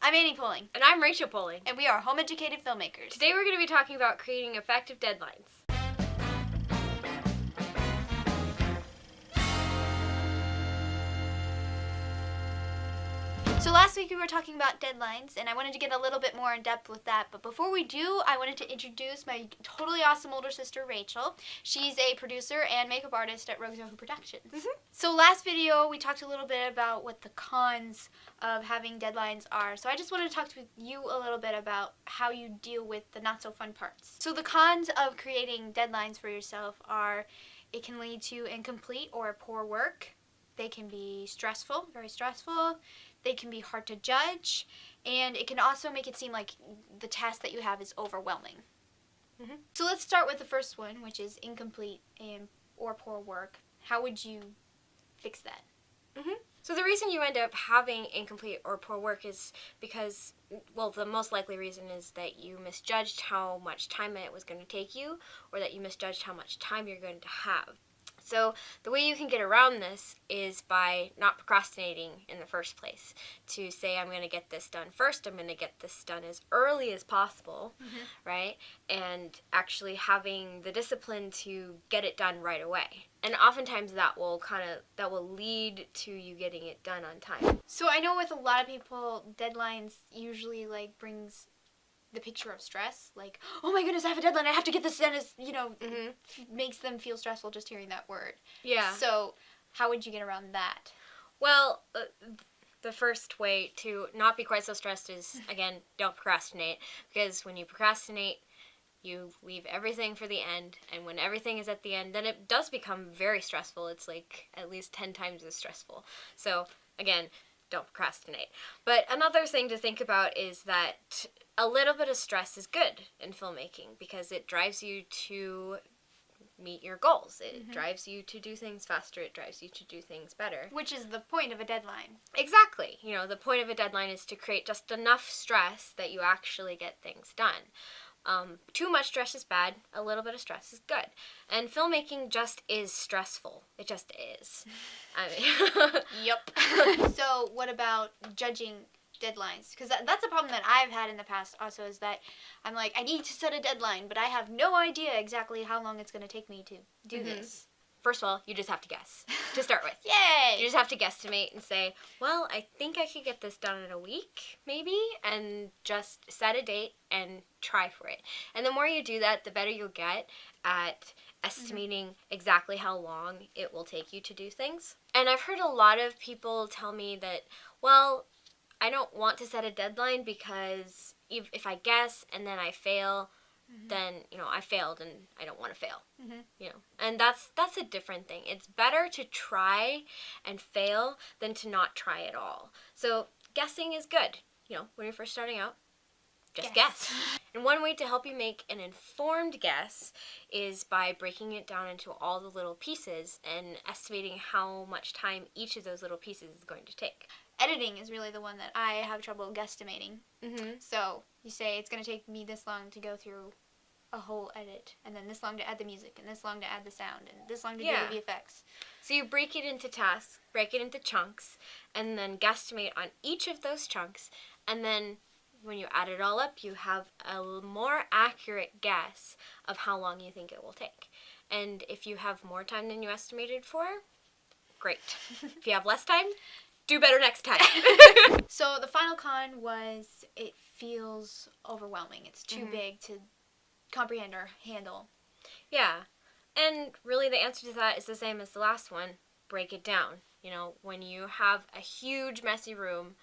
I'm Annie Poling. And I'm Rachel Poling. And we are Home Educated Filmmakers. Today we're going to be talking about creating effective deadlines. So last week we were talking about deadlines, and I wanted to get a little bit more in depth with that. But before we do, I wanted to introduce my totally awesome older sister, Rachel. She's a producer and makeup artist at Zohu Productions. So last video, we talked a little bit about what the cons of having deadlines are. So I just wanted to talk to you a little bit about how you deal with the not so fun parts. So the cons of creating deadlines for yourself are it can lead to incomplete or poor work. They can be stressful, very stressful. They can be hard to judge, and it can also make it seem like the task that you have is overwhelming. So let's start with the first one, which is incomplete or poor work. How would you fix that? So the reason you end up having incomplete or poor work is because, well, the most likely reason is that you misjudged how much time it was going to take you, or that you misjudged how much time you're going to have. So the way you can get around this is by not procrastinating in the first place. To say, I'm going to get this done first, I'm going to get this done as early as possible, right? And actually having the discipline to get it done right away. And oftentimes that will lead to you getting it done on time. So I know with a lot of people, deadlines usually brings the picture of stress, like, oh my goodness, I have a deadline, I have to get this done, makes them feel stressful just hearing that word. Yeah. So how would you get around that? Well, the first way to not be quite so stressed is, again, don't procrastinate. Because when you procrastinate, you leave everything for the end, and when everything is at the end, then it does become very stressful. It's like at least 10 times as stressful. So, again, don't procrastinate. But another thing to think about is that a little bit of stress is good in filmmaking because it drives you to meet your goals. It drives you to do things faster. It drives you to do things better. Which is the point of a deadline. Exactly. You know, the point of a deadline is to create just enough stress that you actually get things done. Too much stress is bad. A little bit of stress is good. And filmmaking just is stressful. It just is. I mean, Yep. So what about judging deadlines? Because that's a problem that I've had in the past also, is that I'm like, I need to set a deadline, but I have no idea exactly how long it's going to take me to do this. First of all, you just have to guess to start with. Yay! You just have to guesstimate and say, well, I think I could get this done in a week, maybe, and just set a date and try for it. And the more you do that, the better you'll get at estimating exactly how long it will take you to do things. And I've heard a lot of people tell me that, well, I don't want to set a deadline because if I guess and then I fail, then, I failed and I don't want to fail, and that's a different thing. It's better to try and fail than to not try at all. So guessing is good. When you're first starting out, just guess. And one way to help you make an informed guess is by breaking it down into all the little pieces and estimating how much time each of those little pieces is going to take. Editing is really the one that I have trouble guesstimating. So you say it's going to take me this long to go through a whole edit, and then this long to add the music, and this long to add the sound, and this long to do the VFX. So you break it into tasks, break it into chunks, and then guesstimate on each of those chunks, and then when you add it all up, you have a more accurate guess of how long you think it will take. And if you have more time than you estimated for, great. If you have less time, do better next time. So the final con was it feels overwhelming. It's too big to comprehend or handle. Yeah. And really the answer to that is the same as the last one. Break it down. When you have a huge messy room,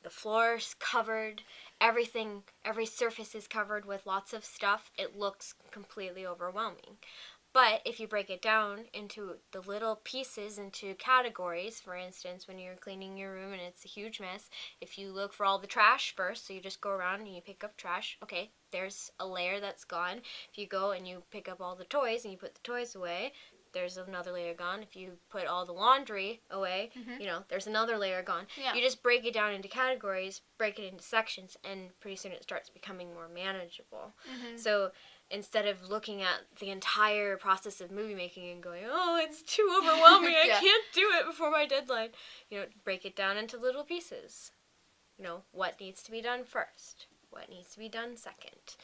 the floor's covered, every surface is covered with lots of stuff, it looks completely overwhelming. But if you break it down into the little pieces, into categories, for instance, when you're cleaning your room and it's a huge mess, if you look for all the trash first, so you just go around and you pick up trash, okay, there's a layer that's gone. If you go and you pick up all the toys and you put the toys away, there's another layer gone. If you put all the laundry away, there's another layer gone. Yeah. You just break it down into categories, break it into sections, and pretty soon it starts becoming more manageable. So instead of looking at the entire process of movie making and going, oh, it's too overwhelming, I can't do it before my deadline, break it down into little pieces. you know, what needs to be done first, what needs to be done second.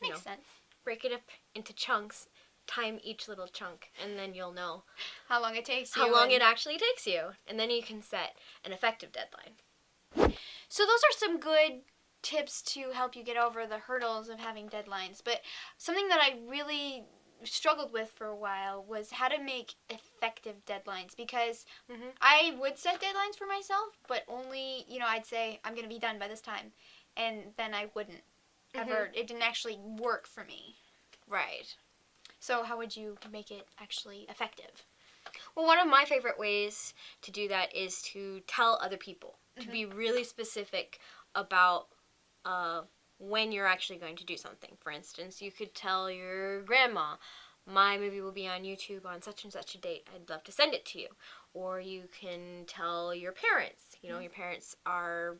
Makes sense. Break it up into chunks, time each little chunk, and then you'll know how long it takes you. How long it actually takes you. And then you can set an effective deadline. So those are some good tips to help you get over the hurdles of having deadlines. But something that I really struggled with for a while was how to make effective deadlines, because I would set deadlines for myself, but only, I'd say I'm going to be done by this time, and then I wouldn't ever. It didn't actually work for me. Right. So how would you make it actually effective? Well, one of my favorite ways to do that is to tell other people, to be really specific about when you're actually going to do something. For instance, you could tell your grandma, my movie will be on YouTube on such and such a date. I'd love to send it to you. Or you can tell your parents. Your parents are,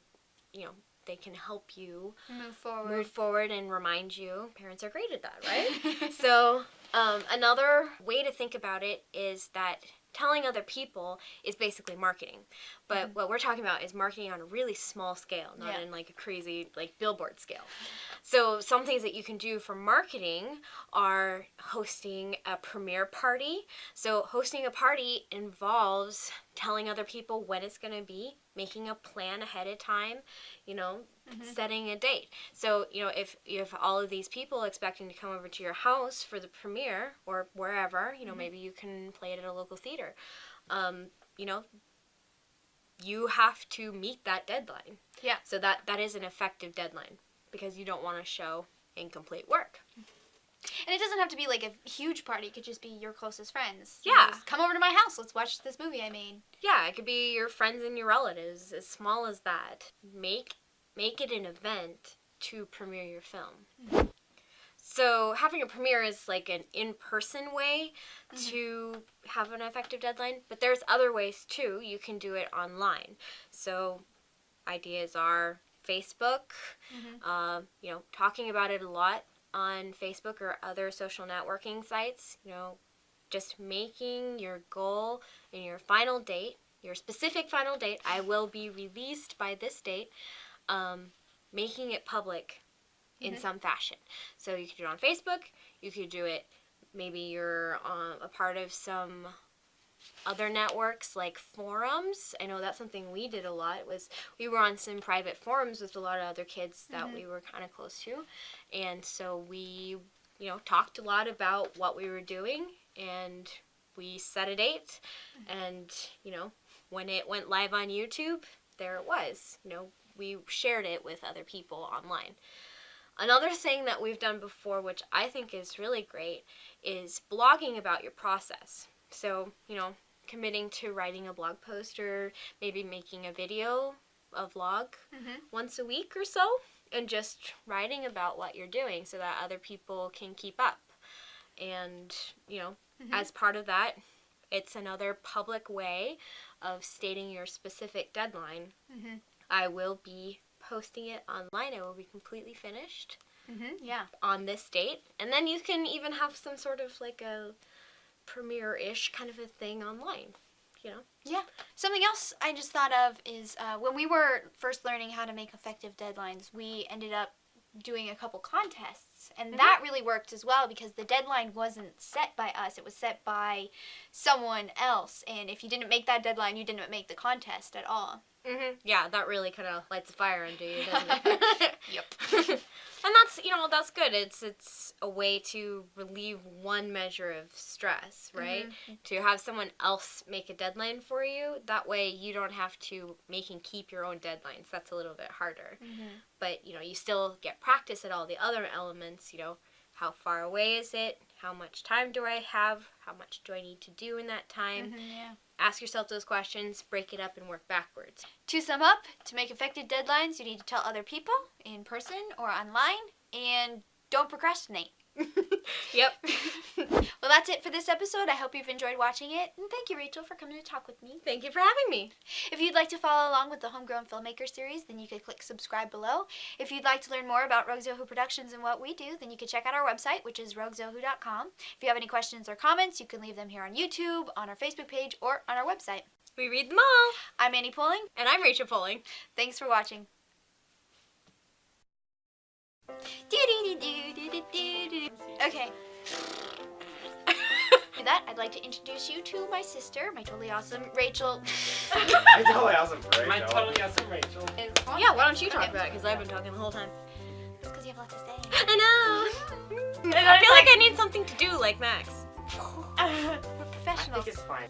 they can help you move forward and remind you. Parents are great at that, right? So another way to think about it is that telling other people is basically marketing. But what we're talking about is marketing on a really small scale, not in like a crazy billboard scale. So some things that you can do for marketing are hosting a premiere party. So hosting a party involves telling other people when it's going to be, making a plan ahead of time, setting a date. So, if you have all of these people expecting to come over to your house for the premiere or wherever, maybe you can play it at a local theater. You have to meet that deadline. Yeah. So that is an effective deadline, because you don't want to show incomplete work. And it doesn't have to be like a huge party. It could just be your closest friends. Yeah. Just come over to my house. Let's watch this movie I made. Yeah, it could be your friends and your relatives, as small as that. Make it an event to premiere your film. So having a premiere is like an in-person way to have an effective deadline, but there's other ways too. You can do it online. So ideas are Facebook, talking about it a lot on Facebook or other social networking sites, just making your goal and your final date, your specific final date, I will be released by this date, making it public in some fashion. So you could do it on Facebook, you could do it, maybe you're a part of some other networks like forums. I know that's something we did a lot, was we were on some private forums with a lot of other kids that we were kind of close to. And so we, talked a lot about what we were doing, and we set a date, and, when it went live on YouTube, there it was. We shared it with other people online. Another thing that we've done before, which I think is really great, is blogging about your process. So, committing to writing a blog post, or maybe making a video, a vlog once a week or so, and just writing about what you're doing so that other people can keep up. And, as part of that, it's another public way of stating your specific deadline. I will be posting it online. I will be completely finished on this date. And then you can even have some sort of like a premiere-ish kind of a thing online, Yeah. Something else I just thought of is when we were first learning how to make effective deadlines, we ended up doing a couple contests, and that really worked as well, because the deadline wasn't set by us, it was set by someone else, and if you didn't make that deadline, you didn't make the contest at all. Yeah, that really kind of lights a fire under you, doesn't it? Yep. And that's good. It's a way to relieve one measure of stress, right? To have someone else make a deadline for you. That way you don't have to make and keep your own deadlines. That's a little bit harder. But, you still get practice at all the other elements, how far away is it? How much time do I have? How much do I need to do in that time? Ask yourself those questions, break it up, and work backwards. To sum up, to make effective deadlines, you need to tell other people in person or online, and don't procrastinate. Yep. Well, that's it for this episode. I hope you've enjoyed watching it, and thank you, Rachel, for coming to talk with me. Thank you for having me. If you'd like to follow along with the Home Grown Filmmaker series, then you could click subscribe below. If you'd like to learn more about Rogue Zohu Productions and what we do, then you can check out our website, which is roguezohu.com. If you have any questions or comments, you can leave them here on YouTube, on our Facebook page, or on our website. We read them all. I'm Annie Poling. And I'm Rachel Poling. Thanks for watching. Okay. For that, I'd like to introduce you to my sister, my totally awesome Rachel. My totally awesome Rachel. My totally awesome Rachel. Yeah, why don't you talk about it? Because I've been talking the whole time. It's because you have lots to say. I know. I feel like I need something to do like Max. We're I professionals. think it's fine.